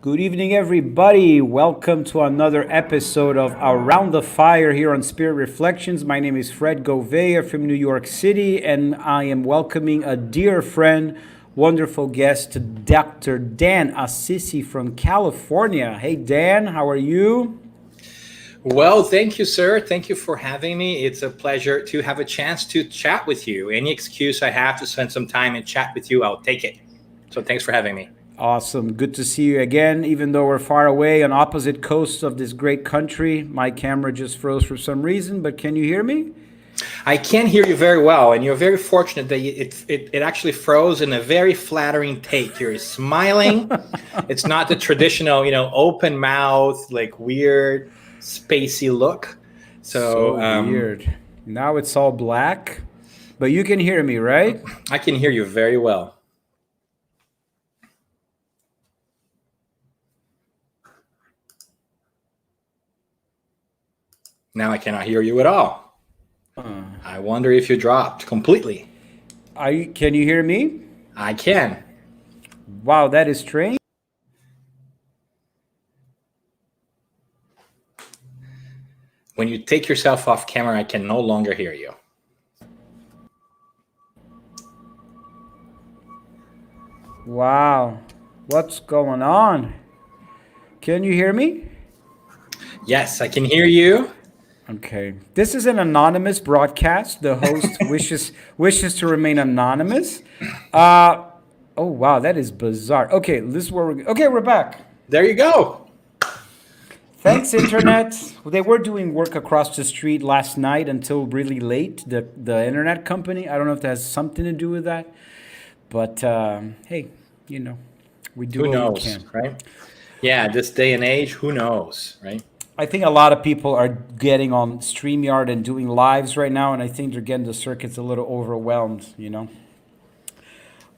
Good evening, everybody. Welcome to another episode of Around the Fire here on Spirit Reflections. My name is Fred Gouveia from New York City, and I am welcoming a dear friend, wonderful guest, Dr. Dan Assisi from California. Hey, Dan, how are you? Well, thank you, sir. Thank you for having me. It's a pleasure to have a chance to chat with you. Any excuse I have to spend some time and chat with you, I'll take it. So thanks for having me. Awesome. Good to see you again, even though we're far away on opposite coasts of this great country. My camera just froze for some reason, but can you hear me? I can hear you very well, and you're very fortunate that it actually froze in a very flattering take. You're smiling. It's not the traditional, open mouth, like weird, spacey look. So weird. Now it's all black, but you can hear me, right? I can hear you very well. Now I cannot hear you at all. I wonder if you dropped completely. Can you hear me? I can. Wow, that is strange. When you take yourself off camera, I can no longer hear you. Wow, what's going on? Can you hear me? Yes, I can hear you. Okay. This is an anonymous broadcast. The host wishes to remain anonymous. Oh wow, that is bizarre. Okay, this is where we're back. There you go. Thanks, internet. They were doing work across the street last night until really late. The internet company. I don't know if that has something to do with that, but hey, we do what we can, right? Yeah, this day and age, who knows, right? I think a lot of people are getting on StreamYard and doing lives right now, and I think they're getting the circuits a little overwhelmed,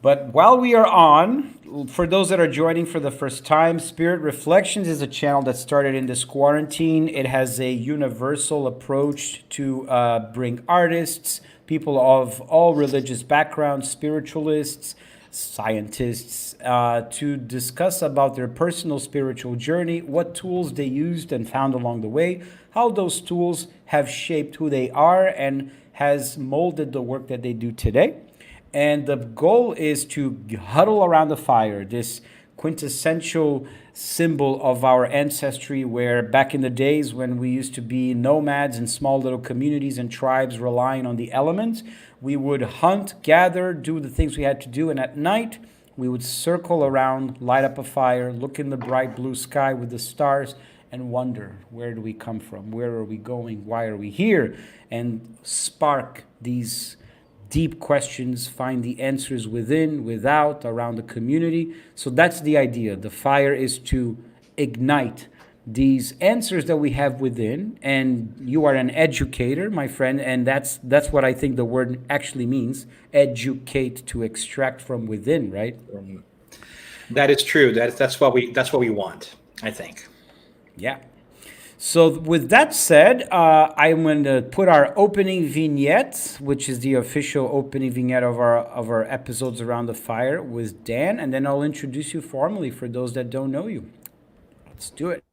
But while we are on, for those that are joining for the first time, Spirit Reflections is a channel that started in this quarantine. It has a universal approach to bring artists, people of all religious backgrounds, spiritualists, scientists, to discuss about their personal spiritual journey, what tools they used and found along the way, how those tools have shaped who they are and has molded the work that they do today. And the goal is to huddle around the fire, this quintessential symbol of our ancestry, where back in the days when we used to be nomads in small little communities and tribes relying on the elements, we would hunt, gather, do the things we had to do, and at night we would circle around, light up a fire, look in the bright blue sky with the stars, and wonder, where do we come from? Where are we going? Why are we here? And spark these deep questions, find the answers within, without, around the community. So that's the idea. The fire is to ignite these answers that we have within, and you are an educator, my friend, and that's what I think the word actually means. Educate, to extract from within, right? That is true. That's what we want, I think. Yeah. So with that said, I'm going to put our opening vignette, which is the official opening vignette of our episodes Around the Fire with Dan, and then I'll introduce you formally for those that don't know you. Let's do it.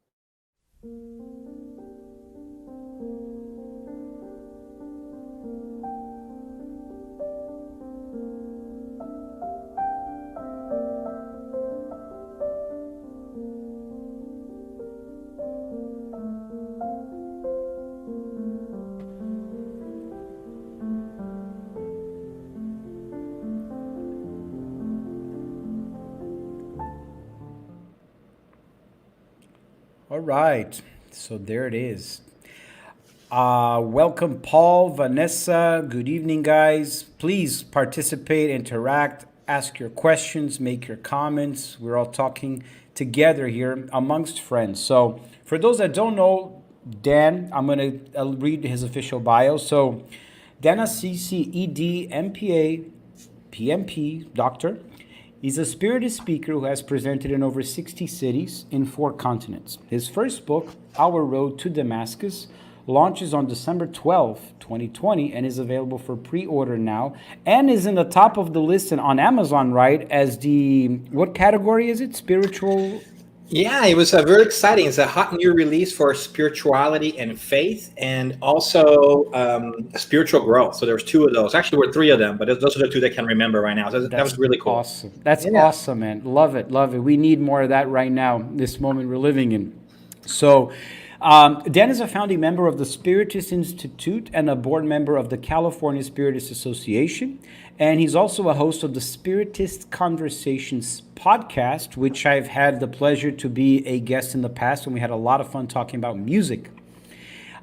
All right, so there it is. Welcome, Paul, Vanessa. Good evening, guys. Please participate, interact, ask your questions, make your comments. We're all talking together here amongst friends. So for those that don't know Dan, I'll read his official bio. So Dan Assisi, Ed, MPA, PMP, doctor. He's a Spiritist speaker who has presented in over 60 cities in 4 continents. His first book, Our Road to Damascus, launches on December 12, 2020, and is available for pre-order now, and is in the top of the list and on Amazon, right, as the, what category is it? Spiritual? Yeah, it was very exciting. It's a hot new release for spirituality and faith, and also spiritual growth. So there's two of those. Actually, there were three of them, but those are the two that I can remember right now. So that That's was really cool. awesome. That's Yeah. awesome, man. Love it. Love it. We need more of that right now, this moment we're living in. So, Dan is a founding member of the Spiritist Institute and a board member of the California Spiritist Association. And he's also a host of the Spiritist Conversations podcast, which I've had the pleasure to be a guest in the past, and we had a lot of fun talking about music.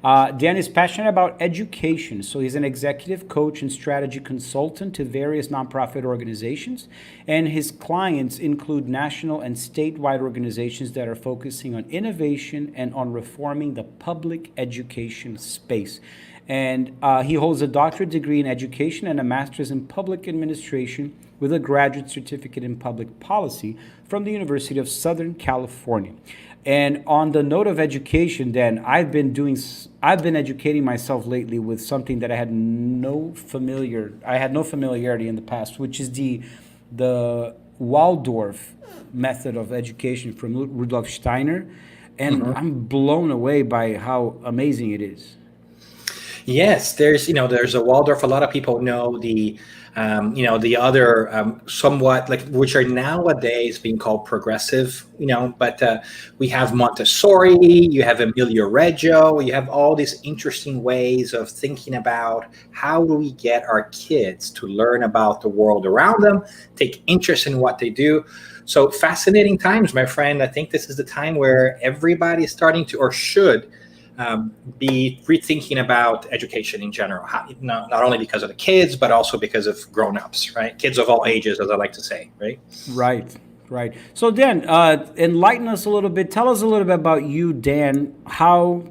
Dan is passionate about education, so he's an executive coach and strategy consultant to various nonprofit organizations, and his clients include national and statewide organizations that are focusing on innovation and on reforming the public education space. And he holds a doctorate degree in education and a master's in public administration with a graduate certificate in public policy from the University of Southern California. And on the note of education, Dan, I've been educating myself lately with something that I had no familiarity in the past, which is the Waldorf method of education from Rudolf Steiner, and I'm blown away by how amazing it is. Yes, there's a Waldorf. A lot of people know the other somewhat like which are nowadays being called progressive, but we have Montessori, you have Emilio Reggio, you have all these interesting ways of thinking about how do we get our kids to learn about the world around them, take interest in what they do. So fascinating times, my friend. I think this is the time where everybody is starting to or should be rethinking about education in general, not only because of the kids, but also because of grown-ups, right? Kids of all ages, as I like to say, right? Right. So Dan, enlighten us a little bit. Tell us a little bit about you, Dan. How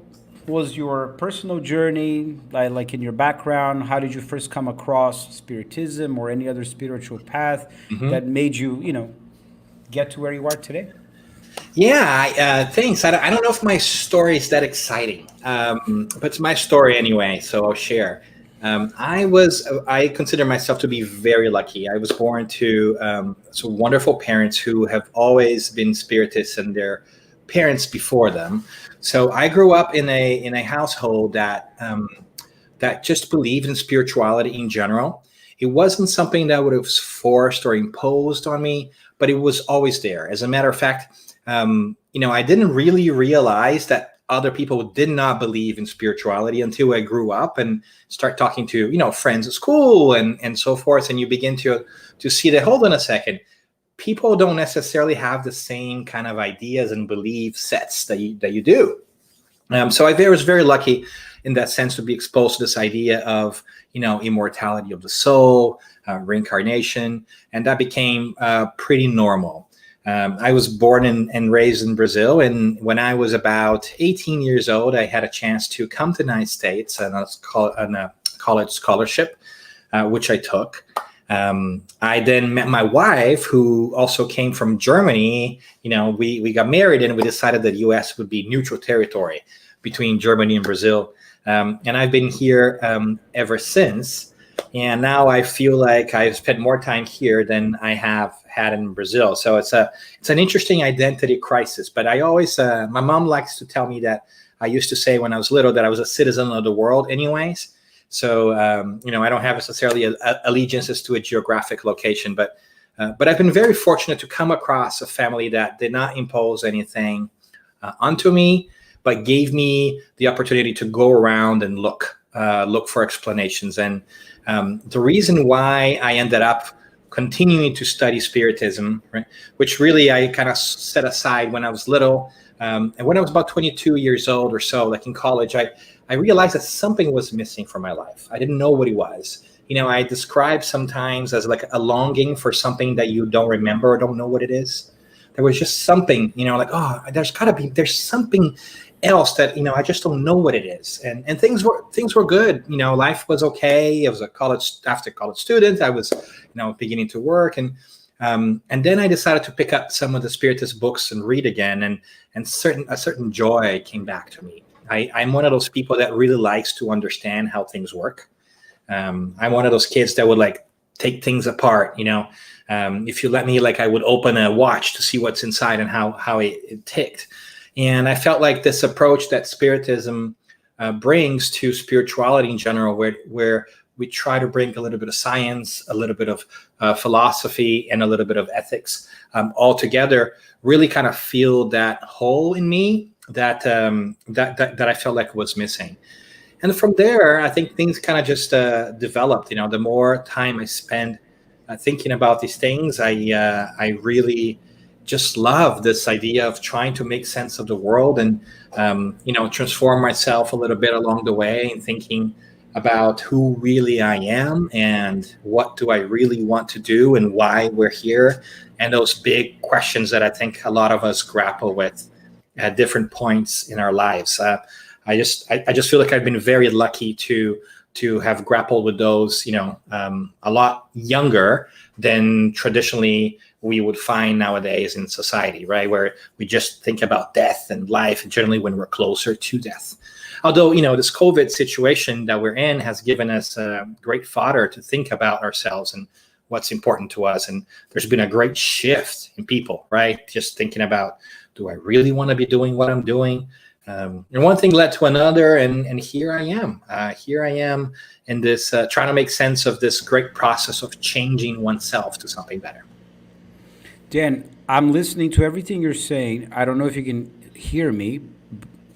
was your personal journey, like in your background? How did you first come across Spiritism or any other spiritual path that made you, get to where you are today? Yeah, thanks. I don't know if my story is that exciting, but it's my story anyway, so I'll share. I consider myself to be very lucky. I was born to some wonderful parents who have always been spiritists and their parents before them. So I grew up in a household that just believed in spirituality in general. It wasn't something that would have forced or imposed on me, but it was always there. As a matter of fact, I didn't really realize that other people did not believe in spirituality until I grew up and start talking to, friends at school and so forth. And you begin to see that, hold on a second, people don't necessarily have the same kind of ideas and belief sets that you do. So I was very lucky in that sense to be exposed to this idea of, immortality of the soul, reincarnation, and that became pretty normal. I was born and raised in Brazil, and when I was about 18 years old, I had a chance to come to the United States on a college scholarship, which I took. I then met my wife, who also came from Germany. We got married, and we decided that the U.S. would be neutral territory between Germany and Brazil. And I've been here ever since. And now I feel like I've spent more time here than I have had in Brazil. So it's an interesting identity crisis. But I always, my mom likes to tell me that I used to say when I was little that I was a citizen of the world anyways. So, I don't have necessarily allegiances to a geographic location, but I've been very fortunate to come across a family that did not impose anything onto me, but gave me the opportunity to go around and look for explanations. And the reason why I ended up continuing to study Spiritism, right, which really I kind of set aside when I was little, and when I was about 22 years old or so, like in college, I realized that something was missing from my life. I didn't know what it was. I describe sometimes as like a longing for something that you don't remember or don't know what it is. There was just something, there's something else that I just don't know what it is. And things were good. Life was okay. I was after college student. I was beginning to work, and then I decided to pick up some of the Spiritist books and read again, and a certain joy came back to me. I'm one of those people that really likes to understand how things work. I'm one of those kids that would like take things apart. If you let me, like I would open a watch to see what's inside and how it ticked. And I felt like this approach that Spiritism brings to spirituality in general, where we try to bring a little bit of science, a little bit of philosophy, and a little bit of ethics all together, really kind of filled that hole in me that I felt like was missing. And from there, I think things kind of just developed. The more time I spend thinking about these things, I really just love this idea of trying to make sense of the world and transform myself a little bit along the way, and thinking about who really I am and what do I really want to do and why we're here, and those big questions that I think a lot of us grapple with at different points in our lives. I just feel like I've been very lucky to have grappled with those, a lot younger than traditionally we would find nowadays in society, right? Where we just think about death and life, and generally when we're closer to death. Although, this COVID situation that we're in has given us a great fodder to think about ourselves and what's important to us. And there's been a great shift in people, right? Just thinking about, do I really want to be doing what I'm doing? And one thing led to another, and here I am. Here I am in this, trying to make sense of this great process of changing oneself to something better. Dan, I'm listening to everything you're saying. I don't know if you can hear me.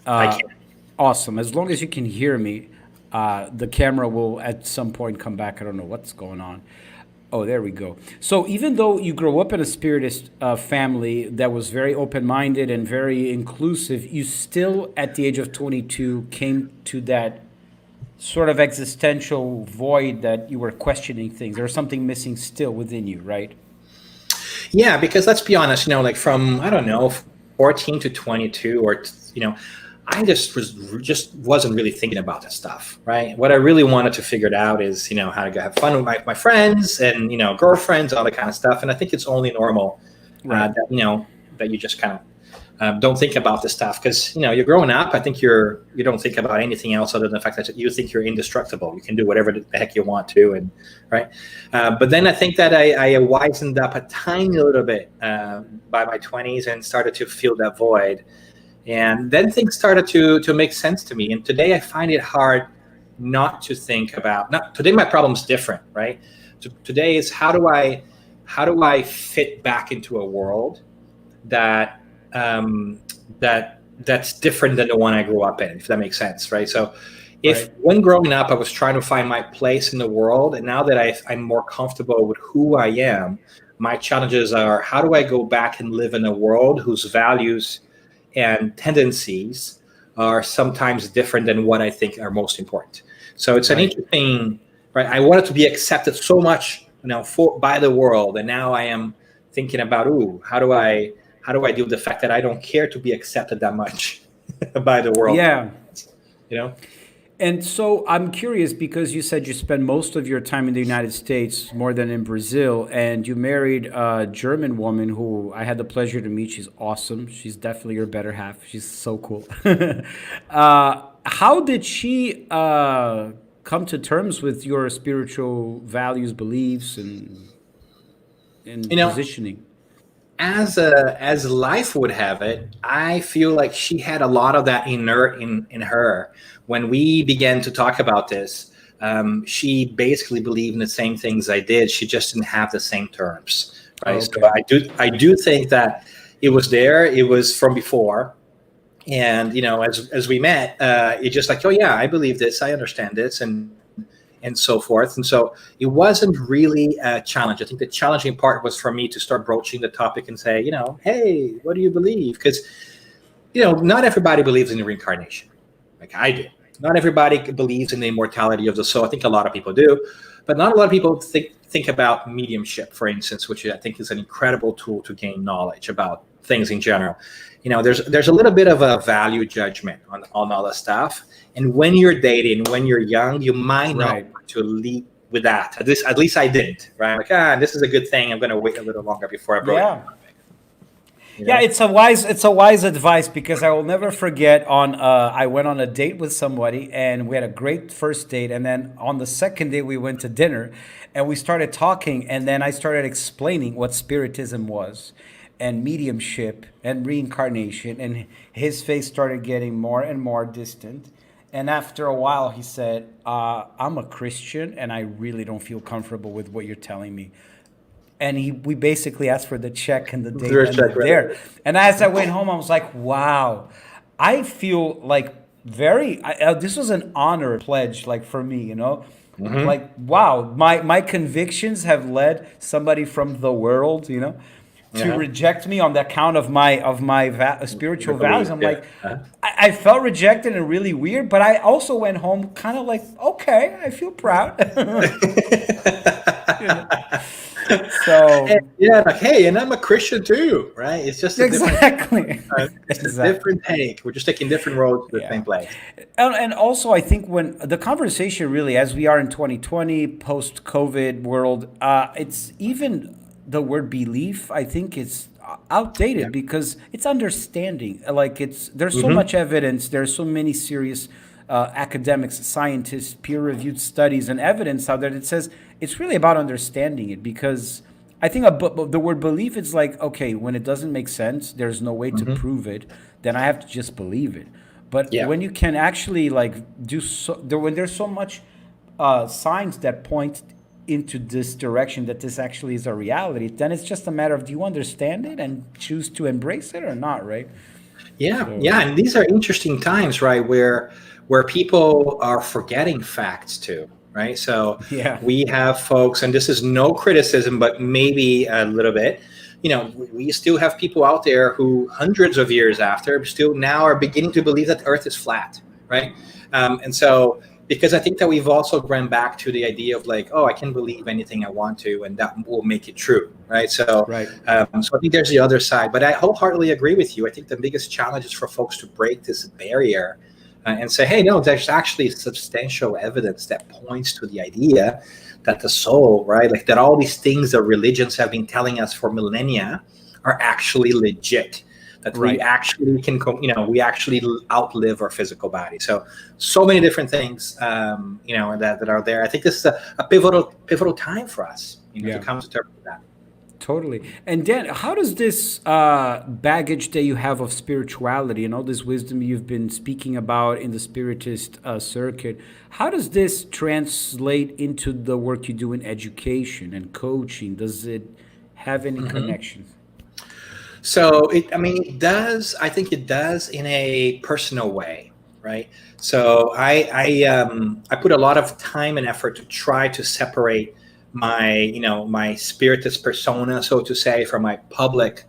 I can. Awesome. As long as you can hear me, the camera will at some point come back. I don't know what's going on. Oh, there we go. So even though you grew up in a Spiritist family that was very open-minded and very inclusive, you still, at the age of 22, came to that sort of existential void that you were questioning things. There was something missing still within you, right? Yeah, because let's be honest, like from, 14 to 22, or, I just wasn't really thinking about this stuff, right? What I really wanted to figure out is, how to go have fun with my friends and, girlfriends, all that kind of stuff. And I think it's only normal Right. that you just kind of don't think about this stuff, because, you're growing up. I think you don't think about anything else other than the fact that you think you're indestructible. You can do whatever the heck you want to, and right. But then I think that I wisened up a tiny little bit by my 20s and started to feel that void. And then things started to make sense to me. And today I find it hard not to think about. Today my problem's different, right? Today is how do I fit back into a world that that's different than the one I grew up in, if that makes sense, right? So when growing up I was trying to find my place in the world, and now that I'm more comfortable with who I am, my challenges are, how do I go back and live in a world whose values and tendencies are sometimes different than what I think are most important. So it's an interesting, right? I wanted to be accepted so much, by the world, and now I am thinking about, how do I deal with the fact that I don't care to be accepted that much by the world? Yeah. And so I'm curious, because you said you spend most of your time in the United States more than in Brazil, and you married a German woman who I had the pleasure to meet. She's awesome. She's definitely your better half. She's so cool. How did she come to terms with your spiritual values, beliefs, and positioning? As life would have it, I feel like she had a lot of that inert in her. When we began to talk about this, she basically believed in the same things I did. She just didn't have the same terms, right? Okay. So I do think that it was there. It was from before, and as we met, it's just like, oh yeah, I believe this, I understand this, and so forth. And so it wasn't really a challenge. I think the challenging part was for me to start broaching the topic and say, hey, what do you believe? Because, not everybody believes in the reincarnation like I do. Not everybody believes in the immortality of the soul. I think a lot of people do, but not a lot of people think about mediumship, for instance, which I think is an incredible tool to gain knowledge about things in general. There's a little bit of a value judgment on all that stuff. And when you're dating, when you're young, you might not want to lead with that. At least I didn't, right? Like, this is a good thing. I'm going to wait a little longer before I broach it. Yeah, it's a wise advice, because I will never forget I went on a date with somebody, and we had a great first date, and then on the second date we went to dinner and we started talking, and then I started explaining what spiritism was and mediumship and reincarnation, and his face started getting more and more distant. And after a while he said, I'm a Christian and I really don't feel comfortable with what you're telling me. And we basically asked for the check, and the date ended there. And as I went home, I was like, wow, I feel like this was an honor pledge, like, for me, like, wow, my convictions have led somebody from the world, to reject me on the account of my spiritual values. I'm like, I felt rejected and really weird, but I also went home kind of like, okay, I feel proud. So yeah, like, hey, and I'm a Christian too, right? It's just a different take. We're just taking different roads to the same place. And also, I think when the conversation really, as we are in 2020, post-COVID world, it's even the word belief, I think it's outdated, because it's understanding. Like, there's so much evidence, there's so many serious academics, scientists, peer-reviewed studies and evidence out there that says it's really about understanding it. Because I think the word belief is like, okay, when it doesn't make sense, there's no way to prove it, then I have to just believe it. But when you can actually when there's so much signs that point into this direction, that this actually is a reality, then it's just a matter of, do you understand it and choose to embrace it or not, right? And these are interesting times, right, where people are forgetting facts too, right? So we have folks, and this is no criticism, but maybe a little bit, we still have people out there who hundreds of years after still now are beginning to believe that the earth is flat, right? And so, because I think that we've also gone back to the idea of like, oh, I can believe anything I want to, and that will make it true, right? So, so I think there's the other side. But I wholeheartedly agree with you. I think the biggest challenge is for folks to break this barrier and say, hey, no, there's actually substantial evidence that points to the idea that the soul, right, like that all these things that religions have been telling us for millennia are actually legit. That we actually can, we actually outlive our physical body. So many different things, that are there. I think this is a pivotal time for us, to come to terms with that. Totally. And Dan, how does this baggage that you have of spirituality and all this wisdom you've been speaking about in the Spiritist circuit, how does this translate into the work you do in education and coaching? Does it have any connection? So it does. I think it does in a personal way, right? So I put a lot of time and effort to try to separate my spiritist persona, so to say, from my public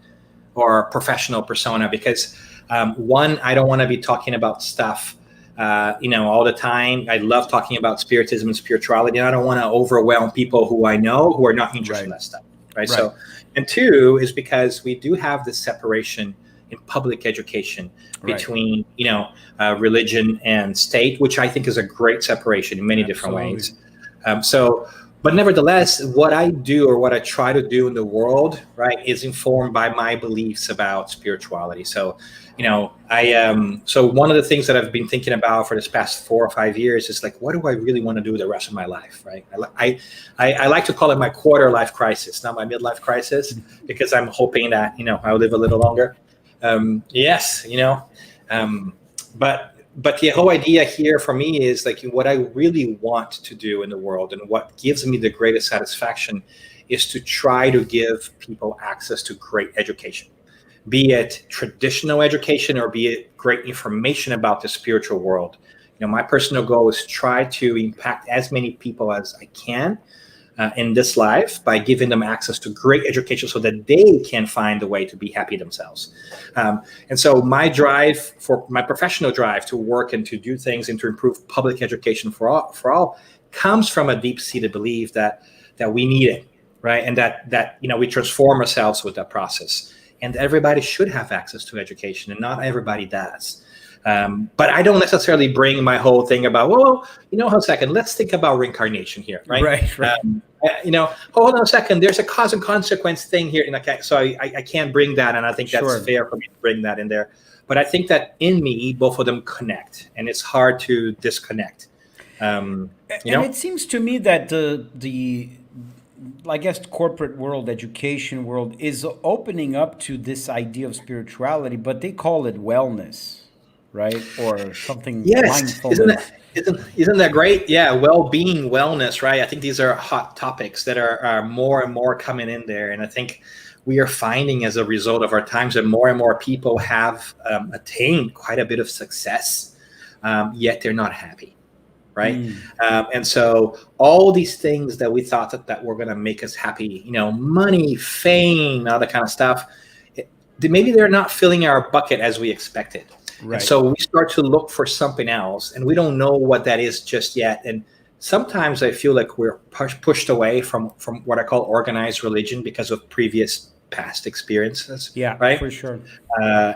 or professional persona, because one, I don't want to be talking about stuff all the time. I love talking about spiritism and spirituality, and I don't want to overwhelm people who I know who are not interested in that stuff, right? So. And two is because we do have this separation in public education between, religion and state, which I think is a great separation in many different ways. But nevertheless, what I do or what I try to do in the world, right, is informed by my beliefs about spirituality. So, so one of the things that I've been thinking about for this past 4 or 5 years is like, what do I really want to do the rest of my life, right? I like to call it my quarter life crisis, not my midlife crisis, because I'm hoping that, I'll live a little longer. But the whole idea here for me is like what I really want to do in the world, and what gives me the greatest satisfaction is to try to give people access to great education, be it traditional education or be it great information about the spiritual world. My personal goal is to try to impact as many people as I can in this life by giving them access to great education so that they can find a way to be happy themselves. And so my professional drive to work and to do things and to improve public education for all comes from a deep-seated belief that we need it, right? And that we transform ourselves with that process. And everybody should have access to education, and not everybody does. But I don't necessarily bring my whole thing about, well, hold on a second, let's think about reincarnation here, right? Right. Hold on a second, there's a cause and consequence thing here. So I can't bring that, and I think that's fair for me to bring that in there. But I think that in me, both of them connect, and it's hard to disconnect. And it seems to me that the I guess corporate world, education world is opening up to this idea of spirituality, but they call it wellness, right? Or something. Yes, isn't that great? Yeah, well-being, wellness, right? I think these are hot topics that are more and more coming in there, and I think we are finding as a result of our times that more and more people have attained quite a bit of success, yet they're not happy. Right. And so all these things that we thought that were going to make us happy, money, fame, all that kind of stuff, maybe they're not filling our bucket as we expected. Right. And so we start to look for something else, and we don't know what that is just yet. And sometimes I feel like we're pushed away from what I call organized religion because of previous past experiences. Yeah, right. For sure.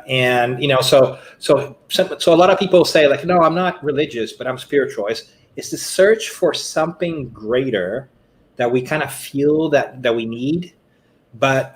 And so a lot of people say like, no, I'm not religious, but I'm spiritual. It's the search for something greater that we kind of feel that we need, but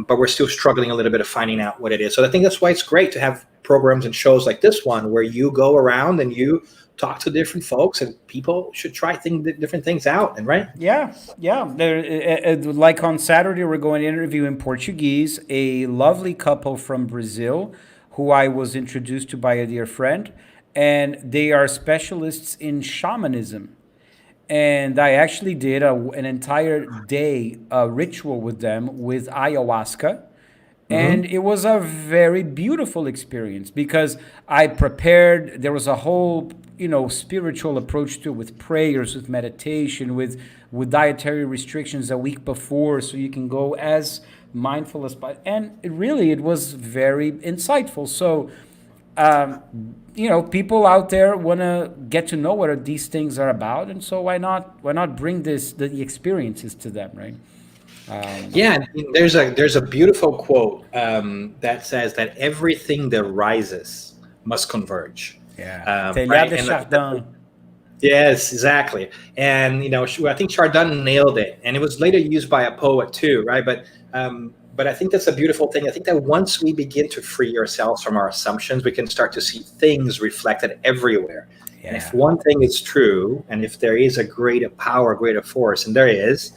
we're still struggling a little bit of finding out what it is. So I think that's why it's great to have programs and shows like this one where you go around and you talk to different folks, and people should try different things out. And right? Yeah. Like on Saturday, we're going to interview in Portuguese a lovely couple from Brazil, who I was introduced to by a dear friend, and they are specialists in shamanism. And I actually did an entire day ritual with them with ayahuasca. And it was a very beautiful experience because I prepared, there was a whole, spiritual approach to it with prayers, with meditation, with dietary restrictions a week before so you can go as mindful as possible. And it was very insightful. So, people out there want to get to know what these things are about. And so why not bring the experiences to them, right? There's a beautiful quote that says that everything that rises must converge. Yeah, right? Yes, exactly. And I think Chardin nailed it, and it was later used by a poet too, right? But I think that's a beautiful thing. I think that once we begin to free ourselves from our assumptions, we can start to see things reflected everywhere. Yeah. And if one thing is true, and if there is a greater power, greater force, and there is,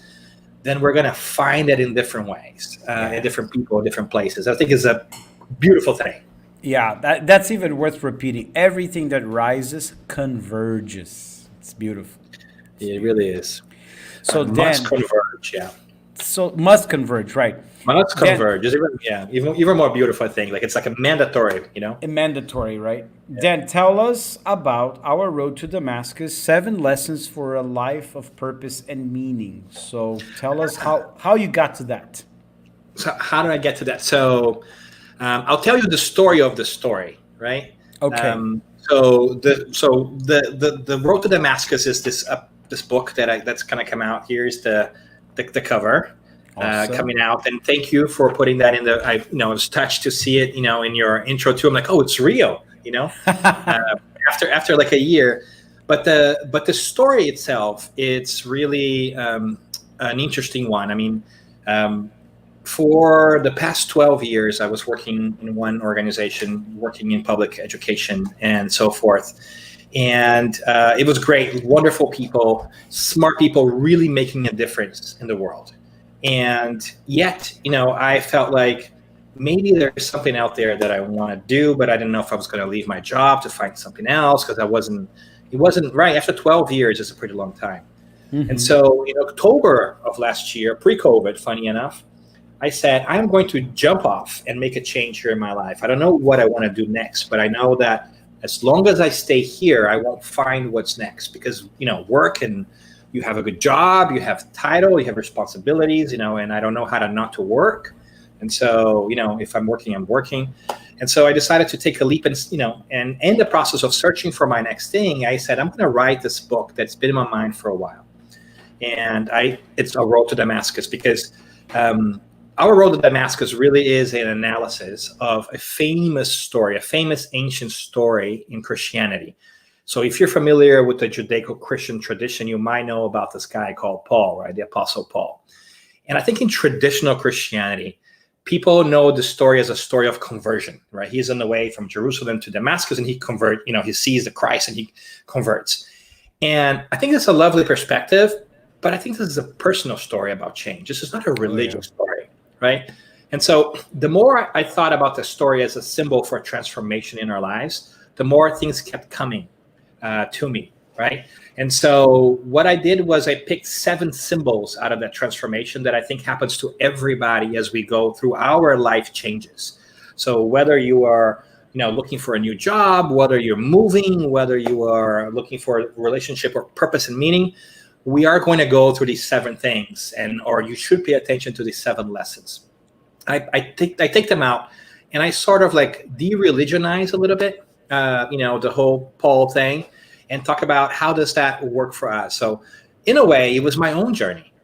then we're going to find it in different ways, in different people, different places. I think it's a beautiful thing. Yeah, that's even worth repeating. Everything that rises converges. It's beautiful. It really is. So must converge, yeah. So must converge, right? Must converge. Even more beautiful thing. Like it's like a mandatory, A mandatory, right? Yeah. Dan, tell us about our road to Damascus, 7 lessons for a life of purpose and meaning. So tell us how you got to that. So how did I get to that? So I'll tell you the story of the story, right? Okay. So the road to Damascus is this book that's gonna come out. Here's the cover. Awesome. Coming out, and thank you for putting that in the. I was touched to see it, in your intro too. I'm like, oh, it's real, after like a year, but the story itself, it's really an interesting one. I mean, for the past 12 years, I was working in one organization, working in public education and so forth. And it was great, wonderful people, smart people, really making a difference in the world. And yet, I felt like maybe there's something out there that I want to do, but I didn't know if I was going to leave my job to find something else because it wasn't right. After 12 years, it's a pretty long time. Mm-hmm. And so in October of last year, pre-COVID, funny enough, I said, I'm going to jump off and make a change here in my life. I don't know what I want to do next, but I know that as long as I stay here, I won't find what's next because, work and you have a good job, you have title, you have responsibilities, and I don't know how to not to work. And so, if I'm working, I'm working. And so I decided to take a leap and in the process of searching for my next thing, I said, I'm going to write this book that's been in my mind for a while. And it's a road to Damascus because our road to Damascus really is an analysis of a famous story, a famous ancient story in Christianity. So if you're familiar with the Judaico-Christian tradition, you might know about this guy called Paul, right? The Apostle Paul. And I think in traditional Christianity, people know the story as a story of conversion, right? He's on the way from Jerusalem to Damascus, and he sees the Christ and he converts. And I think that's a lovely perspective, but I think this is a personal story about change. This is not a religious story, right? And so the more I thought about the story as a symbol for transformation in our lives, the more things kept coming to me, right? And so what I did was I picked 7 symbols out of that transformation that I think happens to everybody as we go through our life changes. So whether you are looking for a new job, whether you're moving, whether you are looking for a relationship or purpose and meaning, we are going to go through these 7 things, or you should pay attention to these 7 lessons. I take them out and I sort of like de-religionize a little bit, the whole Paul thing, and talk about how does that work for us. So in a way, it was my own journey,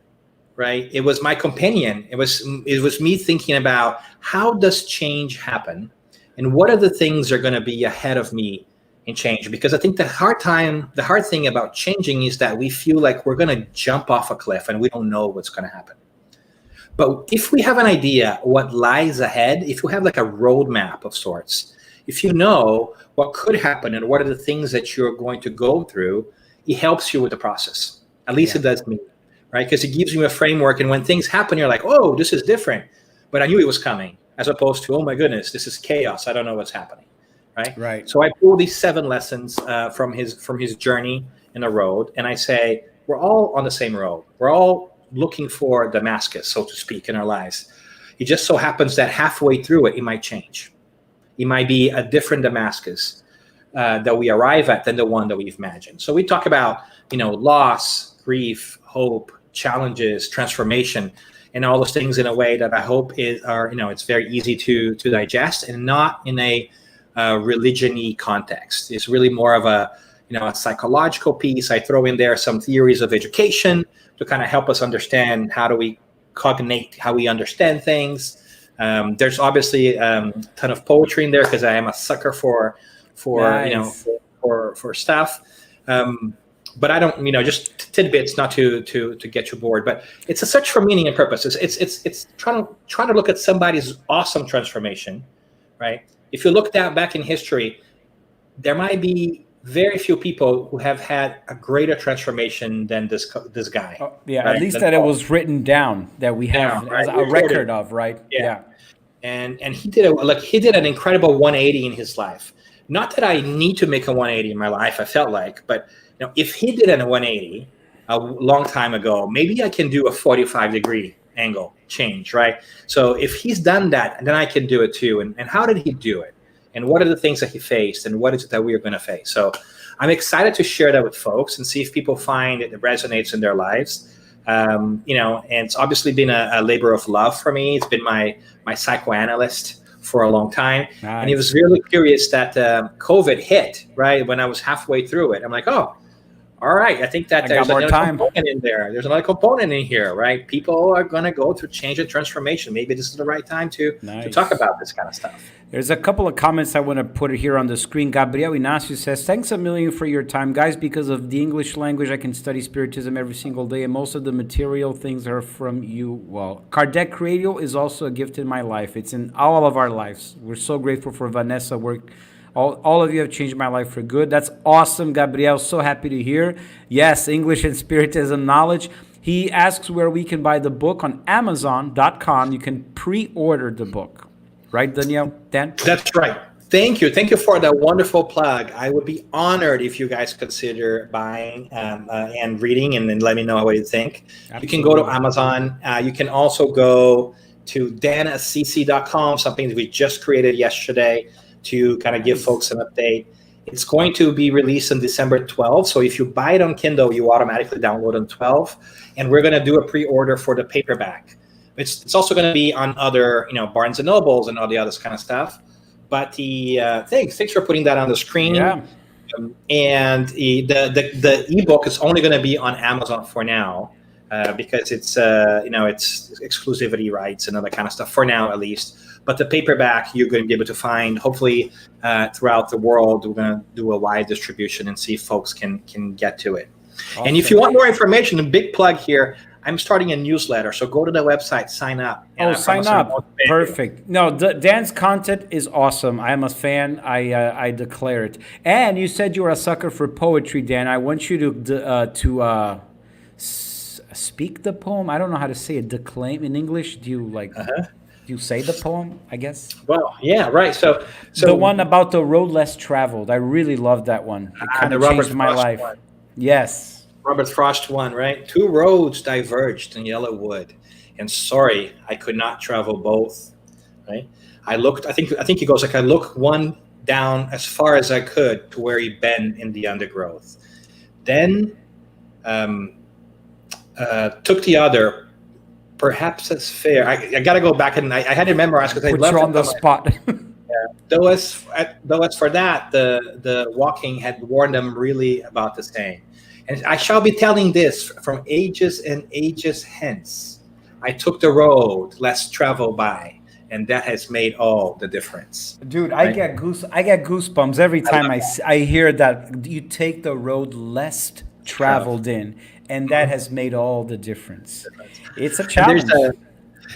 right? It was my companion. It was me thinking about how does change happen and what are the things that are going to be ahead of me in change. Because I think the hard thing about changing is that we feel like we're going to jump off a cliff and we don't know what's going to happen. But if we have an idea what lies ahead, if you have like a roadmap of sorts, if you know what could happen and what are the things that you're going to go through, it helps you with the process. At least it does me, right? Because it gives you a framework. And when things happen, you're like, oh, this is different. But I knew it was coming, as opposed to, oh my goodness, this is chaos. I don't know what's happening, right? Right. So I pull these 7 lessons from his journey in the road. And I say, we're all on the same road. We're all looking for Damascus, so to speak, in our lives. It just so happens that halfway through it might change. It might be a different Damascus that we arrive at than the one that we've imagined. So we talk about, loss, grief, hope, challenges, transformation, and all those things in a way that I hope it's very easy to digest and not in a religion-y context. It's really more of a psychological piece. I throw in there some theories of education to kind of help us understand how do we cognate, how we understand things. There's obviously a ton of poetry in there because I am a sucker for Nice. for stuff. But I don't, just tidbits, not to get you bored. But it's a search for meaning and purpose. It's trying to look at somebody's awesome transformation, right? If you look back in history, there might be very few people who have had a greater transformation than this guy. Right? At least that it was written down, that we have right? a record of, right? Yeah. And he did an incredible 180 in his life. Not that I need to make a 180 in my life, I felt like, but if he did a 180 a long time ago, maybe I can do a 45-degree angle change, right? So if he's done that, then I can do it too. And how did he do it? And what are the things that he faced? And what is it that we are going to face? So I'm excited to share that with folks and see if people find it resonates in their lives. And it's obviously been a labor of love for me. It's been my psychoanalyst for a long time. Nice. And he was really curious that COVID hit, right? When I was halfway through it. I'm like, oh, all right. I think that there's another component in there. There's another component in here, right? People are going to go through change and transformation. Maybe this is the right time to talk about this kind of stuff. There's a couple of comments I want to put here on the screen. Gabriel Ignacio says, thanks a million for your time, guys. Because of the English language, I can study Spiritism every single day, and most of the material things are from you. Well, Kardec Radio is also a gift in my life. It's in all of our lives. We're so grateful for Vanessa work. All of you have changed my life for good. That's awesome, Gabriel. So happy to hear. Yes, English and Spiritism knowledge. He asks where we can buy the book on Amazon.com. You can pre-order the book. Right, Daniel? Dan? That's right. Thank you. Thank you for that wonderful plug. I would be honored if you guys consider buying and reading, and then let me know what you think. Absolutely. You can go to Amazon. You can also go to danassisi.com, something that we just created yesterday to kind of give folks an update. It's going to be released on December 12th. So if you buy it on Kindle, you automatically download on 12. And we're going to do a pre-order for the paperback. It's also going to be on other, Barnes and Nobles and all the other kind of stuff. But thanks for putting that on the screen. Yeah. And the ebook is only going to be on Amazon for now. because it's it's exclusivity rights and all that kind of stuff for now, at least. But the paperback you're going to be able to find hopefully throughout the world. We're going to do a wide distribution and see if folks can get to it. Awesome. And if you want more information, a big plug here. I'm starting a newsletter, so go to the website, sign up. Sign up. Perfect. No, Dan's content is awesome. I am a fan. I declare it. And you said you were a sucker for poetry, Dan. I want you to speak the poem. I don't know how to say it. Declaim in English. Do you do you say the poem, I guess? Well, yeah, right. So the one about the road less traveled. I really loved that one. It kind of changed my life. One. Yes. Robert Frost one, right? 2 roads diverged in yellow wood, and sorry, I could not travel both. Right? I think he goes like, I looked one down as far as I could to where he bent in the undergrowth. Then took the other, perhaps as fair. I got to go back and I had to memorize because I left it on the spot. Though as for that, the walking had warned them really about the same. And I shall be telling this from ages and ages hence. I took the road less traveled by, and that has made all the difference. Dude, I get goosebumps every time I hear that you take the road less traveled in, and that has made all the difference. It's a challenge.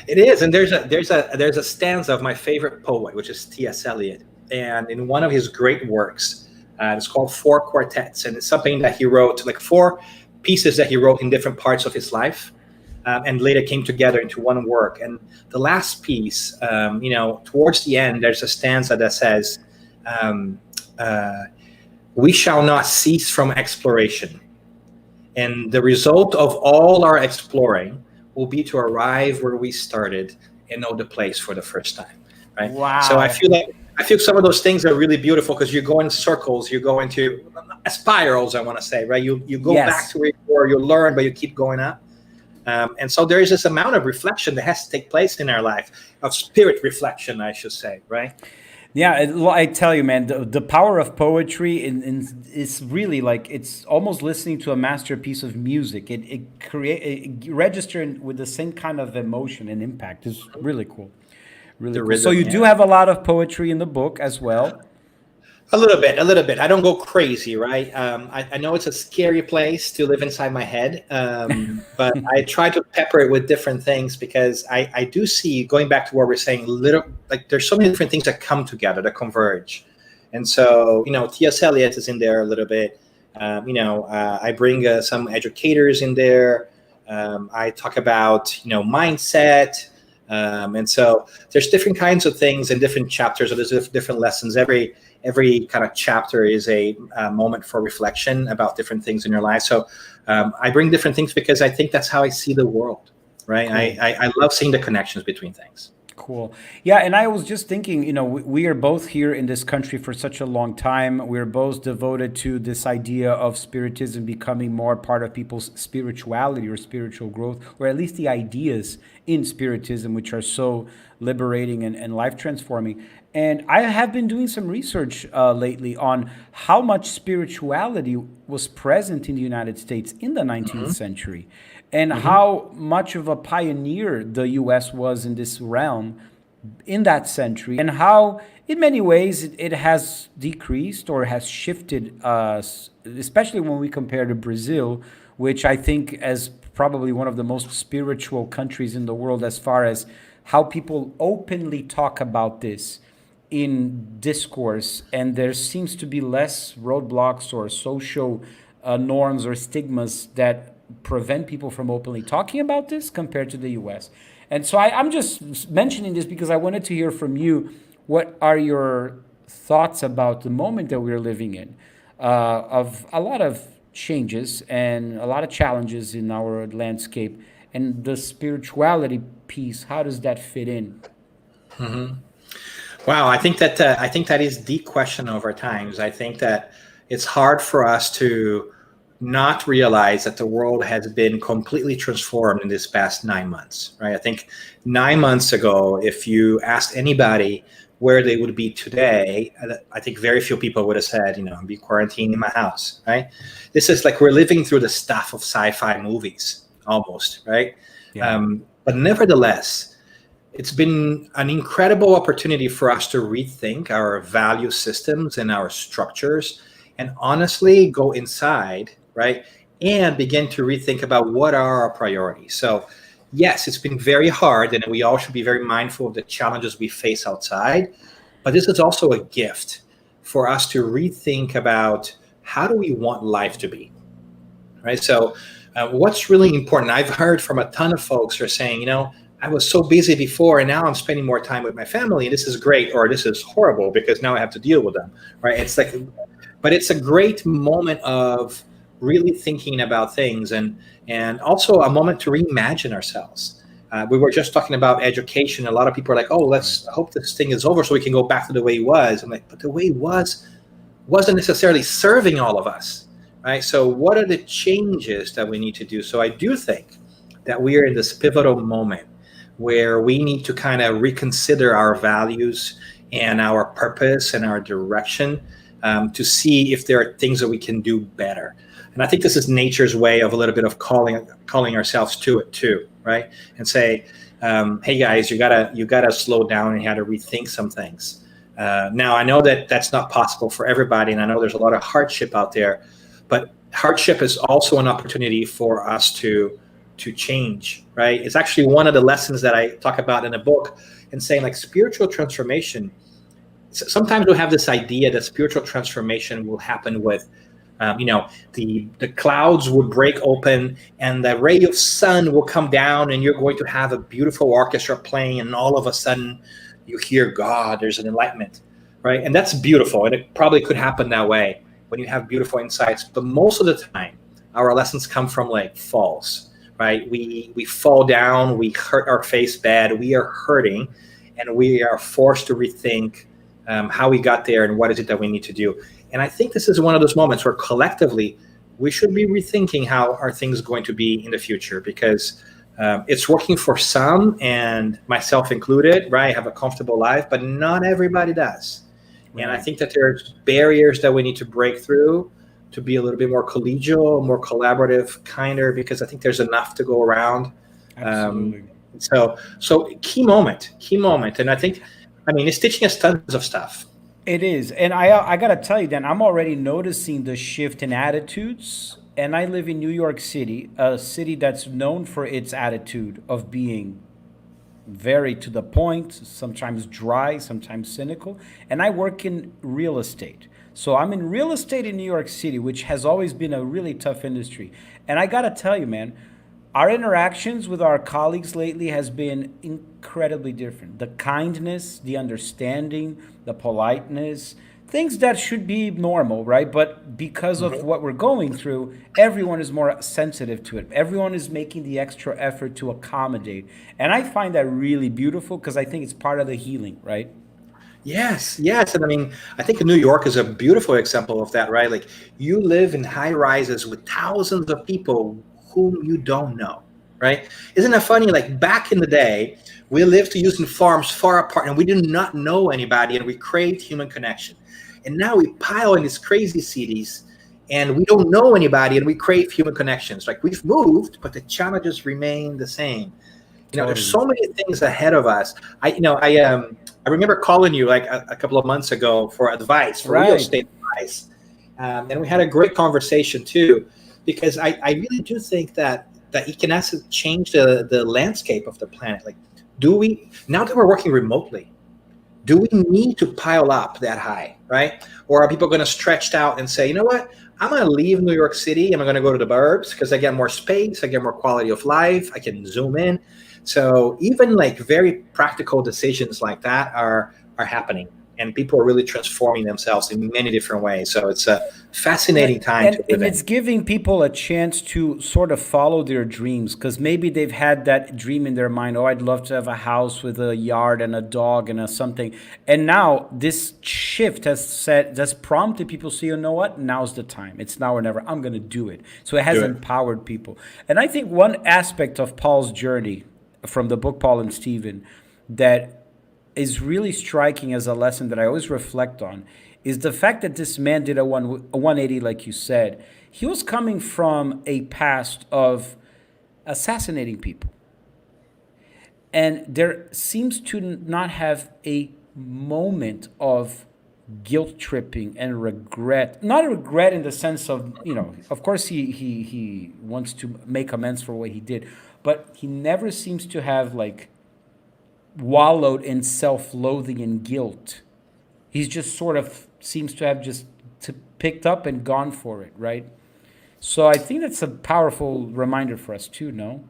It is, and there's a stanza of my favorite poet, which is T.S. Eliot, and in one of his great works. It's called 4 Quartets, and it's something that he wrote, like 4 pieces that he wrote in different parts of his life, and later came together into one work. And the last piece, towards the end, there's a stanza that says, "We shall not cease from exploration, and the result of all our exploring will be to arrive where we started and know the place for the first time." Right? Wow. So I feel some of those things are really beautiful because you go in circles, you go into spirals, I want to say, right? You go back to where you were, you learn, but you keep going up. And so there is this amount of reflection that has to take place in our life, of spirit reflection, I should say, right? Yeah, I tell you, man, the power of poetry is really like, it's almost listening to a masterpiece of music. It registers with the same kind of emotion and impact. It's really cool. Really cool. So you do have a lot of poetry in the book as well. A little bit. I don't go crazy, right? I know it's a scary place to live inside my head, but I try to pepper it with different things because I do see, going back to what we're saying, there's so many different things that come together, that converge. And so, T.S. Eliot is in there a little bit. I bring some educators in there. I talk about, mindset. And so there's different kinds of things in different chapters, or there's different lessons. Every kind of chapter is a moment for reflection about different things in your life. So I bring different things because I think that's how I see the world, right? Cool. I love seeing the connections between things. Cool. Yeah, and I was just thinking, we are both here in this country for such a long time. We're both devoted to this idea of Spiritism becoming more part of people's spirituality or spiritual growth, or at least the ideas in Spiritism, which are so liberating and life-transforming. And I have been doing some research lately on how much spirituality was present in the United States in the 19th century, and how much of a pioneer the U.S. was in this realm in that century, and how in many ways it has decreased or has shifted, especially when we compare to Brazil, which I think as probably one of the most spiritual countries in the world as far as how people openly talk about this in discourse, and there seems to be less roadblocks or social norms or stigmas that prevent people from openly talking about this compared to the U.S. And so I'm just mentioning this because I wanted to hear from you. What are your thoughts about the moment that we're living in, of a lot of changes and a lot of challenges in our landscape, and the spirituality piece? How does that fit in? Wow, I think that is the question of our times. I think that it's hard for us to not realize that the world has been completely transformed in this past 9 months, right? I think 9 months ago, if you asked anybody where they would be today, I think very few people would have said, be quarantined in my house, right? This is like we're living through the stuff of sci-fi movies almost, right? Yeah. But nevertheless, it's been an incredible opportunity for us to rethink our value systems and our structures and honestly go inside, right? And begin to rethink about what are our priorities. So, yes, it's been very hard, and we all should be very mindful of the challenges we face outside. But this is also a gift for us to rethink about how do we want life to be, right? So, what's really important? I've heard from a ton of folks who are saying, I was so busy before, and now I'm spending more time with my family, and this is great, or this is horrible because now I have to deal with them, right? It's like, but it's a great moment of really thinking about things, and also a moment to reimagine ourselves. We were just talking about education. A lot of people are like, "Oh, let's hope this thing is over so we can go back to the way it was." I'm like, but the way it wasn't necessarily serving all of us, right? So what are the changes that we need to do? So I do think that we are in this pivotal moment where we need to kind of reconsider our values and our purpose and our direction, to see if there are things that we can do better. And I think this is nature's way of a little bit of calling ourselves to it too, right? And say, hey guys, you gotta slow down and you gotta rethink some things. Now I know that that's not possible for everybody, and I know there's a lot of hardship out there, but hardship is also an opportunity for us to change, right? It's actually one of the lessons that I talk about in the book, and saying like spiritual transformation. Sometimes we have this idea that spiritual transformation will happen with, the clouds would break open and the ray of sun will come down and you're going to have a beautiful orchestra playing, and all of a sudden you hear God, there's an enlightenment, right? And that's beautiful, and it probably could happen that way when you have beautiful insights. But most of the time, our lessons come from like falls, right? We fall down, we hurt our face bad, we are hurting, and we are forced to rethink how we got there and what is it that we need to do. And I think this is one of those moments where collectively we should be rethinking how are things going to be in the future, because it's working for some, and myself included, right? I have a comfortable life, but not everybody does. Right. And I think that there's barriers that we need to break through to be a little bit more collegial, more collaborative, kinder, because I think there's enough to go around. Absolutely. So key moment. And I think, it's teaching us tons of stuff. It is. And I got to tell you, Dan, I'm already noticing the shift in attitudes. And I live in New York City, a city that's known for its attitude of being very to the point, sometimes dry, sometimes cynical. And I work in real estate. So I'm in real estate in New York City, which has always been a really tough industry. And I got to tell you, man, our interactions with our colleagues lately has been incredibly different. The kindness, the understanding, the politeness, things that should be normal, right? But because of what we're going through, everyone is more sensitive to it. Everyone is making the extra effort to accommodate. And I find that really beautiful, because I think it's part of the healing, right? Yes. And I think New York is a beautiful example of that, right? Like, you live in high rises with thousands of people whom you don't know, right? Isn't that funny? Like, back in the day, we lived using farms far apart and we did not know anybody, and we craved human connection. And now we pile in these crazy cities and we don't know anybody and we crave human connections. Like, we've moved, but the challenges remain the same. There's so many things ahead of us. I remember calling you like a couple of months ago for advice, for real estate advice. And we had a great conversation too, because I really do think that it can actually change the landscape of the planet. Like, now that we're working remotely, do we need to pile up that high, right? Or are people going to stretch out and say, you know what, I'm going to leave New York City and I'm going to go to the burbs because I get more space, I get more quality of life, I can zoom in. So even like very practical decisions like that are happening, and people are really transforming themselves in many different ways. So it's a fascinating time to live in. And it's giving people a chance to sort of follow their dreams, because maybe they've had that dream in their mind. Oh, I'd love to have a house with a yard and a dog and a something. And now this shift has prompted people to say, you know what? Now's the time. It's now or never. I'm going to do it. So it has empowered people. And I think one aspect of Paul's journey from the book Paul and Stephen that is really striking as a lesson that I always reflect on is the fact that this man did a 180, like you said. He was coming from a past of assassinating people. And there seems to not have a moment of guilt tripping and regret. Not regret in the sense of, of course he wants to make amends for what he did, but he never seems to have like wallowed in self-loathing and guilt. He's just sort of seems to have just picked up and gone for it, right? So I think that's a powerful reminder for us too, no?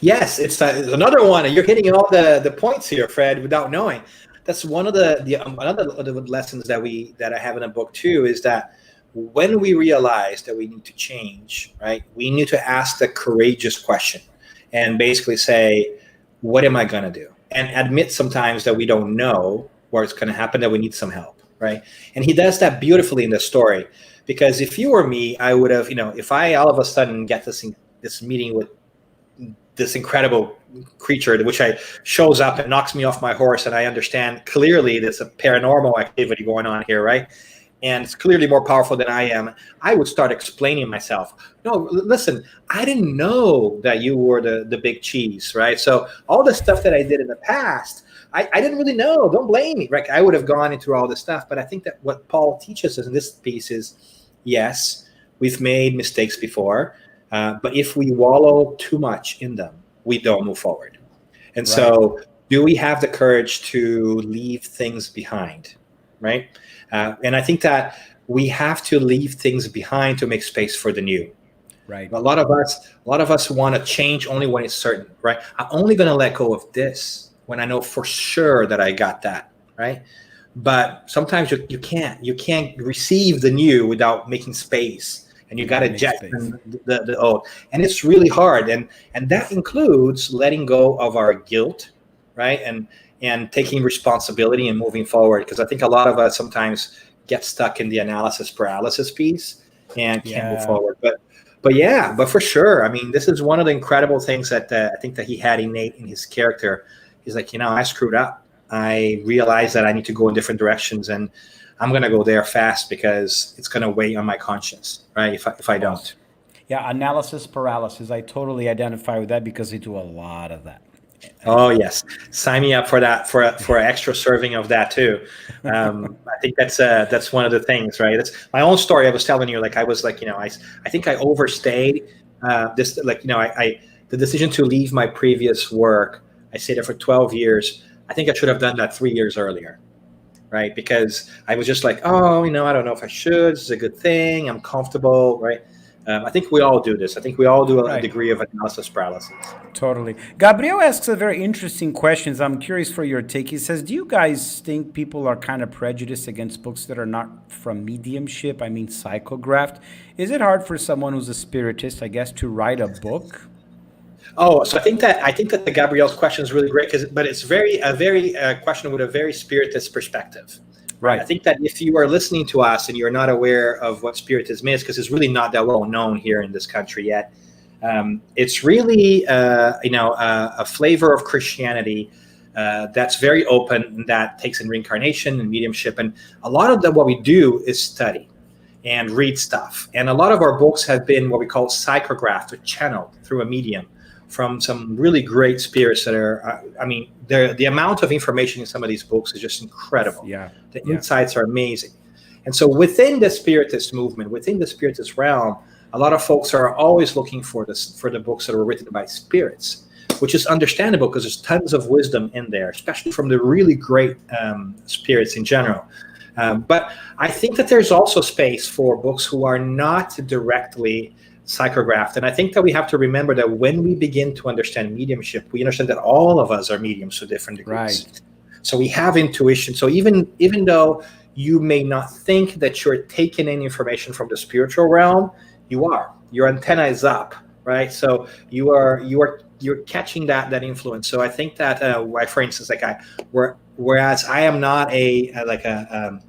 Yes, it's another one. You're hitting all the points here, Fred, without knowing. That's one of another of the lessons that I have in the book too, is that when we realize that we need to change, right, we need to ask the courageous question and basically say, what am I going to do? And admit sometimes that we don't know where it's going to happen, that we need some help, right? And he does that beautifully in the story, because if you were me, I would have, if I all of a sudden get this meeting with this incredible creature, which shows up and knocks me off my horse, and I understand clearly there's a paranormal activity going on here, right? And it's clearly more powerful than I am. I would start explaining myself. No, listen, I didn't know that you were the big cheese, right? So all the stuff that I did in the past, I didn't really know. Don't blame me, right? I would have gone into all this stuff. But I think that what Paul teaches us in this piece is, yes, we've made mistakes before, but if we wallow too much in them, we don't move forward. And so do we have the courage to leave things behind, right? And I think that we have to leave things behind to make space for the new. Right. A lot of us want to change only when it's certain, right? I'm only going to let go of this when I know for sure that I got that, right? But sometimes you can't receive the new without making space, and you got to eject the old, and it's really hard, and that includes letting go of our guilt, right? And taking responsibility and moving forward, because I think a lot of us sometimes get stuck in the analysis paralysis piece and can't move forward. But for sure, I mean, this is one of the incredible things that I think that he had innate in his character. He's like, I screwed up. I realized that I need to go in different directions, and I'm going to go there fast because it's going to weigh on my conscience, right? If I don't. Yeah, analysis paralysis. I totally identify with that because I do a lot of that. Oh yes, sign me up for that, for an extra serving of that too. I think that's one of the things, right? That's my own story. I was telling you, like I was like, I think I overstayed this, like the decision to leave my previous work. I stayed there for 12 years. I think I should have done that 3 years earlier, right? Because I was just like, I don't know if I should. This is a good thing. I'm comfortable, right? I think we all do this. I think we all do a degree of analysis paralysis. Totally. Gabriel asks a very interesting question. I'm curious for your take. He says, do you guys think people are kind of prejudiced against books that are not from mediumship? I mean, Psychographed. Is it hard for someone who's a spiritist, I guess, to write a book? Oh, so I think that the Gabriel's question is really great, but it's a very question with a very spiritist perspective. Right. I think that if you are listening to us and you're not aware of what Spiritism is, because it's really not that well known here in this country yet, it's really a flavor of Christianity that's very open, that takes in reincarnation and mediumship, and a lot of what we do is study and read stuff. And a lot of our books have been what we call psychographed, or channeled through a medium from some really great spirits that are, the amount of information in some of these books is just incredible. Yeah. The insights are amazing. And so within the Spiritist movement, within the Spiritist realm, a lot of folks are always looking for the books that are written by spirits, which is understandable because there's tons of wisdom in there, especially from the really great spirits in general. But I think that there's also space for books who are not directly psychographed. And I think that we have to remember that when we begin to understand mediumship, we understand that all of us are mediums to different degrees. Right. So we have intuition. So even though you may not think that you're taking in information from the spiritual realm, you are. Your antenna is up, right? So you're catching that influence. So I think that, for instance, whereas I am not an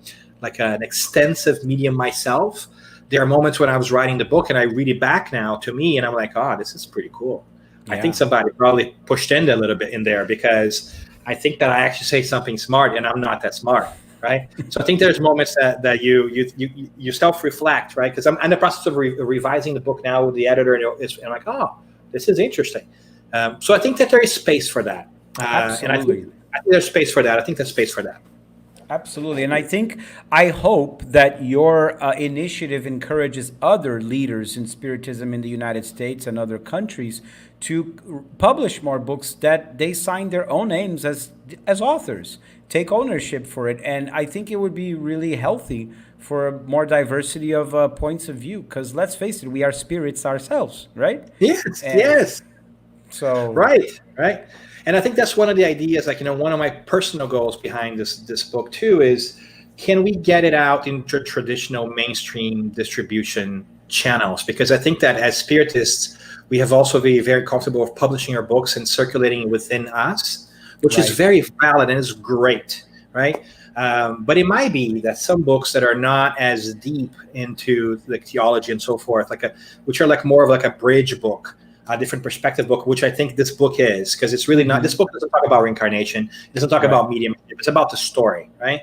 extensive medium myself, there are moments when I was writing the book and I read it back now to me, and I'm like, this is pretty cool. Yeah. I think somebody probably pushed in a little bit in there, because I think that I actually say something smart and I'm not that smart, right? So I think there's moments that you self-reflect, right? Because I'm in the process of revising the book now with the editor, and I'm like, this is interesting. So I think that there is space for that. And I think there's space for that. I think there's space for that. Absolutely. And I hope that your initiative encourages other leaders in Spiritism in the United States and other countries to publish more books that they sign their own names as authors, take ownership for it. And I think it would be really healthy for more diversity of points of view, because let's face it, we are spirits ourselves, right? Yes, and yes. So right. And I think that's one of the ideas, like, one of my personal goals behind this book too is, can we get it out into traditional mainstream distribution channels? Because I think that as Spiritists, we have also been very comfortable with publishing our books and circulating within us, which is very valid and is great, right? But it might be that some books that are not as deep into like theology and so forth, which are like more of like a bridge book, a different perspective book, which I think this book is, because it's really not, this book doesn't talk about reincarnation. It doesn't talk about mediumship. It's about the story, right?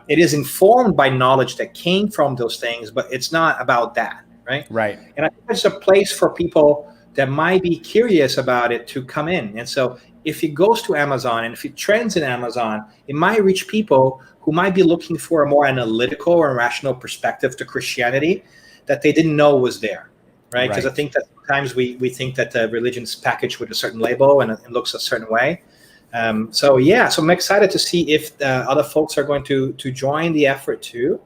It is informed by knowledge that came from those things, but it's not about that, right? Right. And I think there's a place for people that might be curious about it to come in. And so if it goes to Amazon and if it trends in Amazon, it might reach people who might be looking for a more analytical or rational perspective to Christianity that they didn't know was there. Right, because I think that sometimes we think that the religion's packaged with a certain label and it looks a certain way. So I'm excited to see if other folks are going to join the effort too.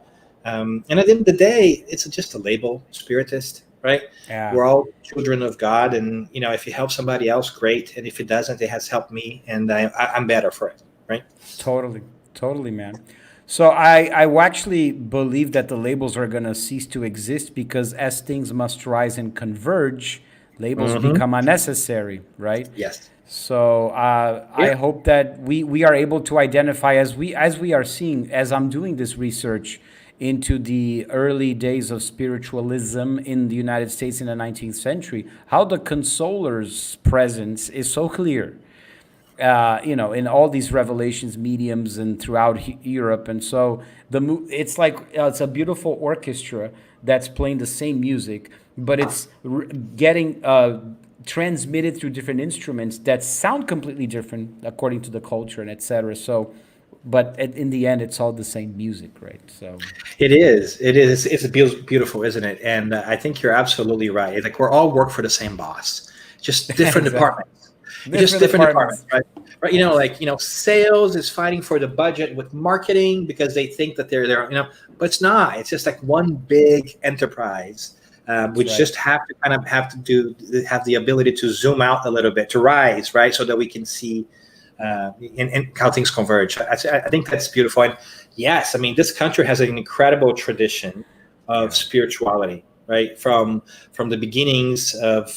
And at the end of the day, it's just a label, Spiritist, right? Yeah. We're all children of God, and if it helps somebody else, great. And if it doesn't, it has helped me, and I'm better for it, right? Totally, man. So I actually believe that the labels are going to cease to exist, because as things must rise and converge, labels become unnecessary, right? Yes. So I hope that we are able to identify, as we are seeing, as I'm doing this research into the early days of spiritualism in the United States in the 19th century, how the consoler's presence is so clear. In all these revelations, mediums, and throughout Europe. And so it's like it's a beautiful orchestra that's playing the same music, but it's getting transmitted through different instruments that sound completely different according to the culture and etc. So, but in the end, it's all the same music, right? So it is. It's beautiful, isn't it? And I think you're absolutely right. Like, we're all work for the same boss, just different departments. Just different departments, right? Sales is fighting for the budget with marketing because they think that they're there, but it's not. It's just like one big enterprise, which just have the ability to zoom out a little bit, to rise, right, so that we can see and how things converge. I think that's beautiful. And yes, I mean, this country has an incredible tradition of spirituality. Right, from the beginnings of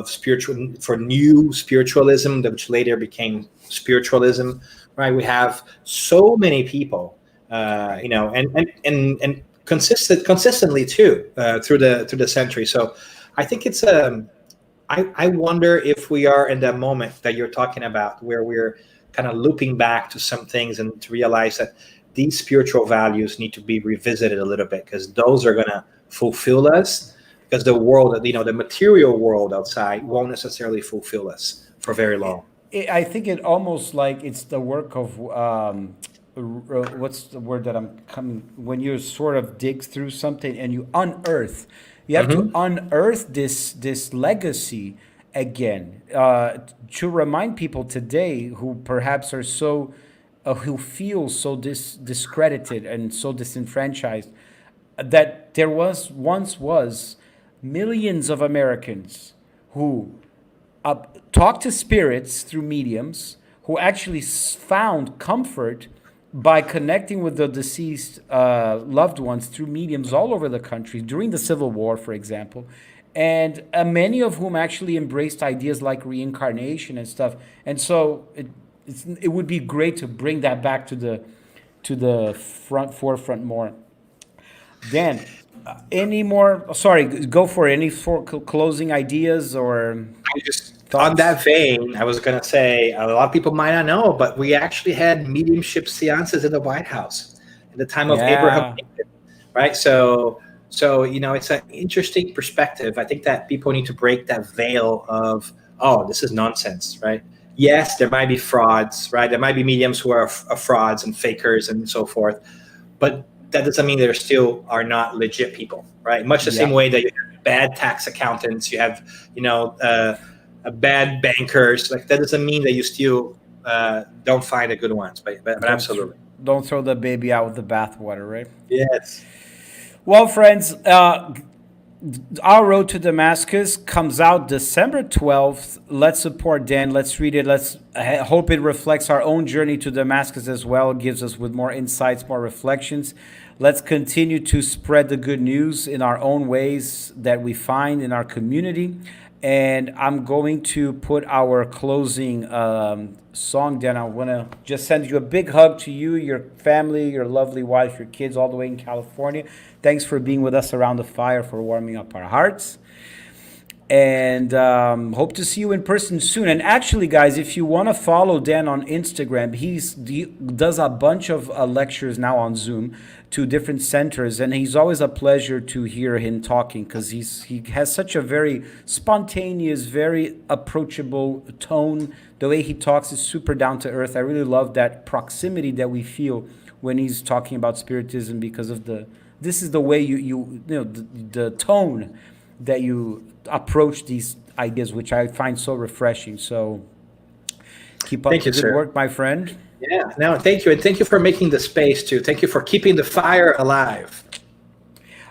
spiritual, for new spiritualism, which later became spiritualism. Right, we have so many people, and consistently too through the century. So I think it's I wonder if we are in that moment that you're talking about, where we're kind of looping back to some things and to realize that these spiritual values need to be revisited a little bit, because those are going to fulfill us, because the world, the material world outside won't necessarily fulfill us for very long. I think it almost like it's the work of what's the word that I'm coming, when you sort of dig through something and you unearth. You have to unearth this legacy again, to remind people today who perhaps are so who feel so discredited and so disenfranchised, that there once was millions of Americans who talked to spirits through mediums, who actually found comfort by connecting with the deceased loved ones through mediums all over the country during the Civil War, for example, and many of whom actually embraced ideas like reincarnation and stuff. And so it would be great to bring that back to the forefront more. Dan, any more? Sorry, go for it. Any closing ideas or? On that vein, I was going to say, a lot of people might not know, but we actually had mediumship seances in the White House at the time of Abraham Lincoln, right? So So, it's an interesting perspective. I think that people need to break that veil of, oh, this is nonsense, right? Yes, there might be frauds, right? There might be mediums who are frauds and fakers and so forth, but that doesn't mean there still are not legit people, right? Much the same way that you have bad tax accountants, you have, bad bankers. Like, that doesn't mean that you still don't find the good ones, but absolutely. Don't throw the baby out with the bathwater, right? Yes. Well, friends, our road to Damascus comes out December 12th. Let's support Dan. Let's read it. Let's hope it reflects our own journey to Damascus as well. It gives us with more insights, more reflections. Let's continue to spread the good news in our own ways that we find in our community. And I'm going to put our closing song down. I want to just send you a big hug to you, your family, your lovely wife, your kids all the way in California. Thanks for being with us around the fire, for warming up our hearts. And hope to see you in person soon. And actually, guys, if you want to follow Dan on Instagram, he does a bunch of lectures now on Zoom to different centers, and he's always a pleasure to hear him talking, because he has such a very spontaneous, very approachable tone. The way he talks is super down to earth. I really love that proximity that we feel when he's talking about Spiritism, because of this is the way you know the tone that you approach these ideas, which I find so refreshing. So keep up the good work, my friend. Yeah, no, thank you. And thank you for making the space too. Thank you for keeping the fire alive.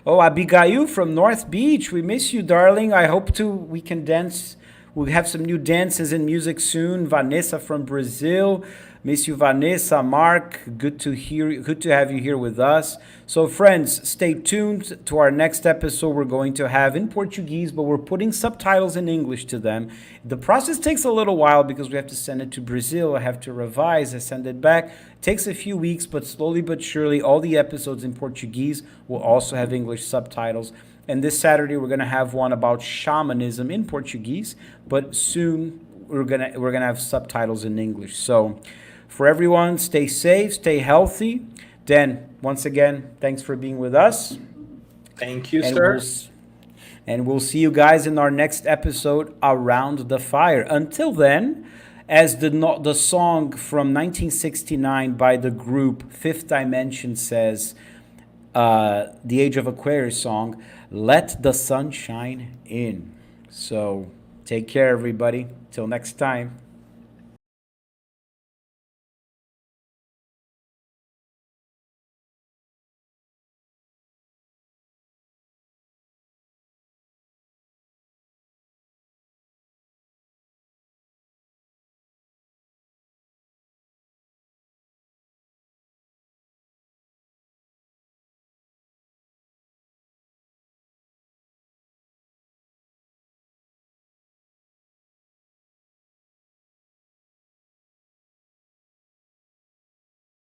Oh, Abigail from North Beach. We miss you, darling. I hope we can dance. We have some new dances and music soon. Vanessa from Brazil. Miss you, Vanessa. Mark, good to hear you. Good to have you here with us. So, friends, stay tuned to our next episode. We're going to have in Portuguese, but we're putting subtitles in English to them. The process takes a little while because we have to send it to Brazil. I have to revise. I send it back. It takes a few weeks, but slowly but surely, all the episodes in Portuguese will also have English subtitles. And this Saturday, we're going to have one about shamanism in Portuguese, but soon we're gonna have subtitles in English. So, for everyone, stay safe, stay healthy. Dan, once again, thanks for being with us. Thank you, sir. And we'll see you guys in our next episode, Around the Fire. Until then, as the song from 1969 by the group Fifth Dimension says, the Age of Aquarius song, let the sun shine in. So take care, everybody. Till next time.